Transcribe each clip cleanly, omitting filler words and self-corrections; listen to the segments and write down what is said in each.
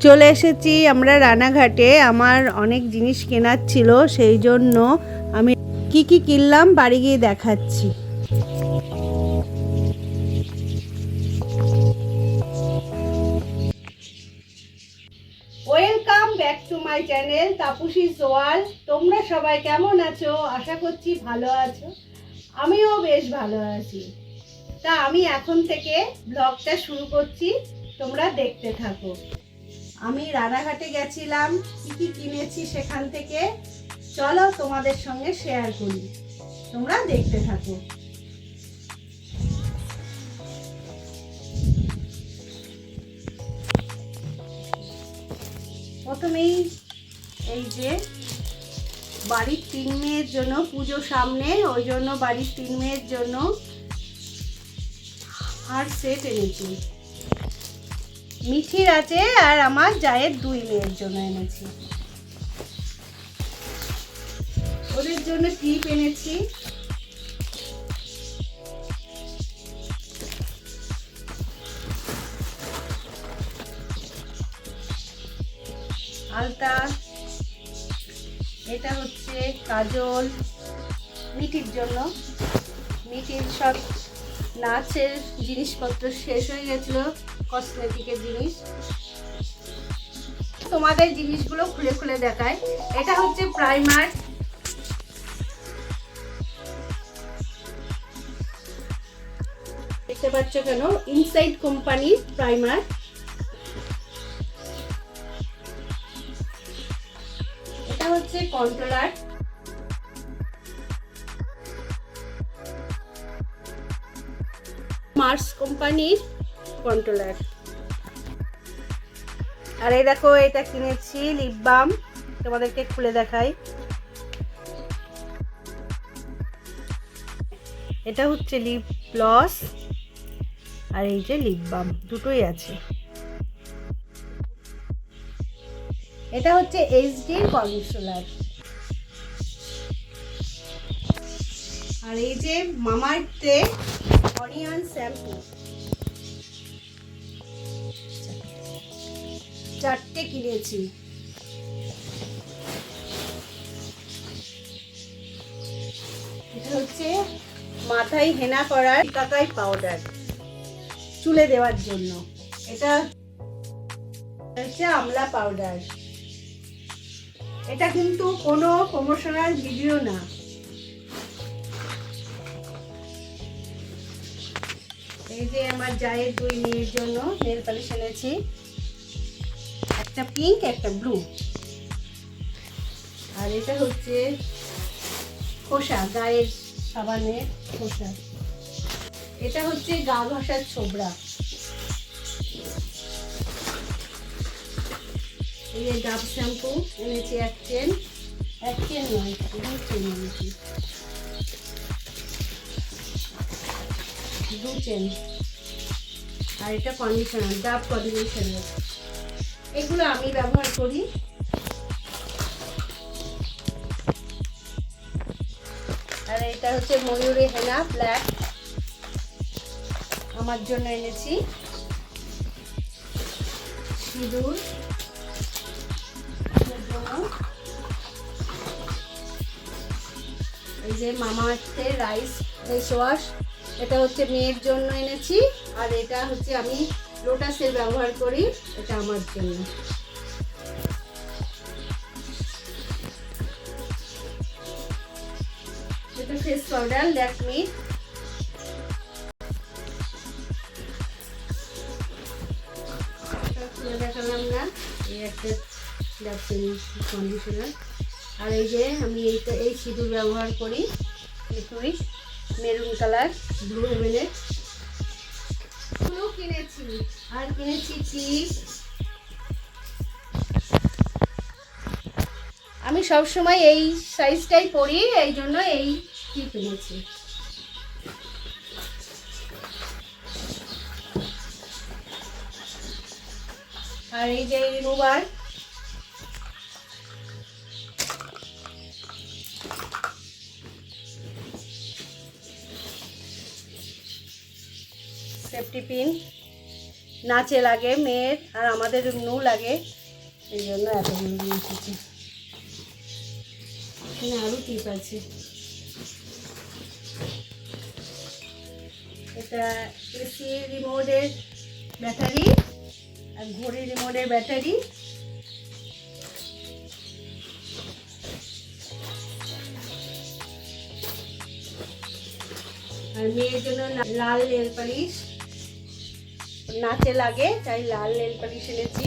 চলে এসেছি আমরা রানাঘাটে। আমার অনেক জিনিস কেনার ছিল, সেই জন্য আমি কি কি কিনলাম বাড়ি গিয়ে দেখাচ্ছি। Welcome back to my channel Tapasi's world. তোমরা সবাই কেমন আছো? আশা করছি ভালো আছো। আমিও বেশ ভালো আছি। তা আমি এখন থেকে ব্লগটা শুরু করছি, তোমরা দেখতে থাকো। আমি রানাঘাটে গেছিলাম, কি কি কিনেছি সেখান থেকে চলো তোমাদের সঙ্গে শেয়ার করি, তোমরা দেখতে থাকো। প্রথমেই এই যে বাড়ির 3 মেয়ের জন্য, পুজো সামনে, ওই জন্য বাড়ির 3 মেয়ের জন্য আর সেট এনেছি। মিঠির আছে আর আমার জায়ের 2 মেয়ের জন্য এনেছি। ওদের জন্য ক্লিপ এনেছি। আলতা, এটা হচ্ছে কাজল মিঠির জন্য। মিঠির সব নাচের জিনিসপত্র শেষ হয়ে গেছিলো, কসমেটিকের জিনিস। তোমাদের জিনিসগুলো খুলে খুলে দেখায়। এটা হচ্ছে প্রাইমার, দেখতে পাচ্ছ কেন, ইনসাইড কোম্পানির প্রাইমার। এটা হচ্ছে কন্ট্রোলার, মার্স কোম্পানির কন্ট্রোলার। আর এই দেখো, এটা কিনেছি লিপ বাম, তোমাদেরকে খুলে দেখাই। এটা হচ্ছে লিপ গ্লস আর এই যে লিপ বাম, দুটোই আছে। এটা হচ্ছে এইচডি কন্ডিশনার। আর এই যে মামাআর্থে অনিয়ন শ্যাম্পু, 4টে কিনেছি। এটা হচ্ছে মাথায় হেনা করার কাকাই পাউডার, চুলে দেওয়ার জন্য। এটা হচ্ছে আমলা পাউডার। এটা কিন্তু কোনো প্রমোশনাল ভিডিও না। এই যে আমার জায়ের 2 মেয়ের জন্য নেল পালিশ এনেছি, একটা পিঙ্ক একটা ব্লু। আর এটা হচ্ছে খোসা, গায়ের সাবানের খোসা। এটা হচ্ছে গা ঘষার ছোবড়া। এই যে ডাব শ্যাম্পু এনেছি, এক চেন নয়, 2 চেন এনেছি, 2 চেন। আর এটা কন্ডিশনার, ডাব কন্ডিশনার, এগুলো আমি ব্যবহার করি। আর এটা হচ্ছে ময়ূরী হেনা ব্ল্যাক, আমার জন্য এনেছি। সিঁদুর, এই যে মামাআর্থের রাইস ফেস ওয়াশ, এটা হচ্ছে মেয়ের জন্য এনেছি। আর এটা হচ্ছে আমি লোটাসের ব্যবহার করি, এটা আমার জন্য। এটা ফেস পাউডার ল্যাকমি। দেখালাম না, এই একটা কন্ডিশনার। আর এই যে আমি এই সিঁদুর ব্যবহার করি, লিকুইড মেরুন কালার, ব্লু হেভেনের। ব্লু কিনেছি। আর কিনেছি ক্লিপ। আমি সবসময় এই সাইজটাই পরি, এই জন্য এই ক্লিপ কিনেছি। আর এই যে রিমুভার, সেফটি পিন, নাচে লাগে মেয়ের, আর আমাদের নু লাগে, এই জন্য এতগুলো নিয়ে এসেছি। এখানে আরও টিপ আছে। এটা এসি রিমোটের ব্যাটারি আর ঘড়ি রিমোটের ব্যাটারি। আর মেয়ের জন্য লাল নেল পালিশ, নাচে লাগে তাই লাল নেল পালিশ এনেছি।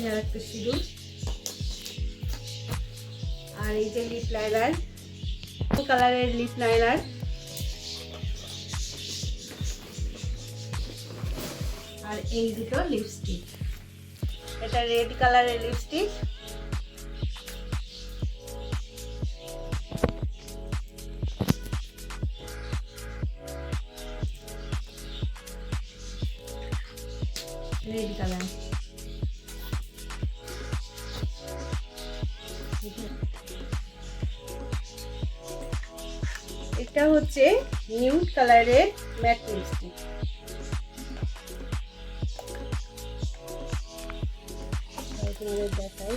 আর একটা সিঁদুর, আর এই যে লিপ লাইনার, কালারের লিপ লাইনার। আর এই দুটো লিপস্টিক, এটা রেড কালারের লিপস্টিক, রেড কালার। এটা হচ্ছে নিউড কালারের ম্যাট লিপস্টিক। দেখাই,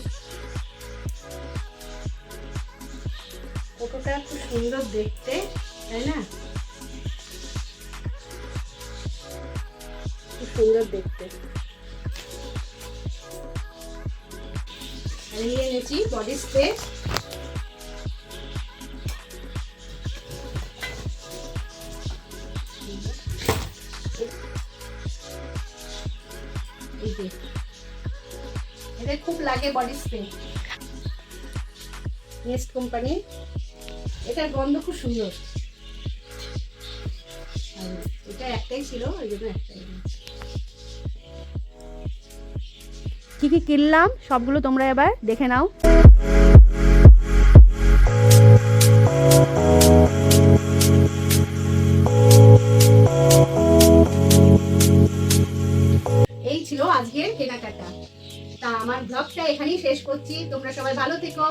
ফটোটা খুব সুন্দর দেখতে, তাই না? খুব সুন্দর দেখতে। আর নিয়ে এনেছি বডি স্প্রে। এটা খুব লাগে বডি স্প্রে, নেস্ট কোম্পানি। এটার গন্ধ খুব সুন্দর। আর এটা একটাই ছিল, ওই জন্য একটাই। কি কি কিনলাম সবগুলো তোমরা এবার দেখে নাও। এই ছিল আজকের কেনাকাটা। তা আমার ব্লগটা এখানেই শেষ করছি। তোমরা সবাই ভালো থেকো।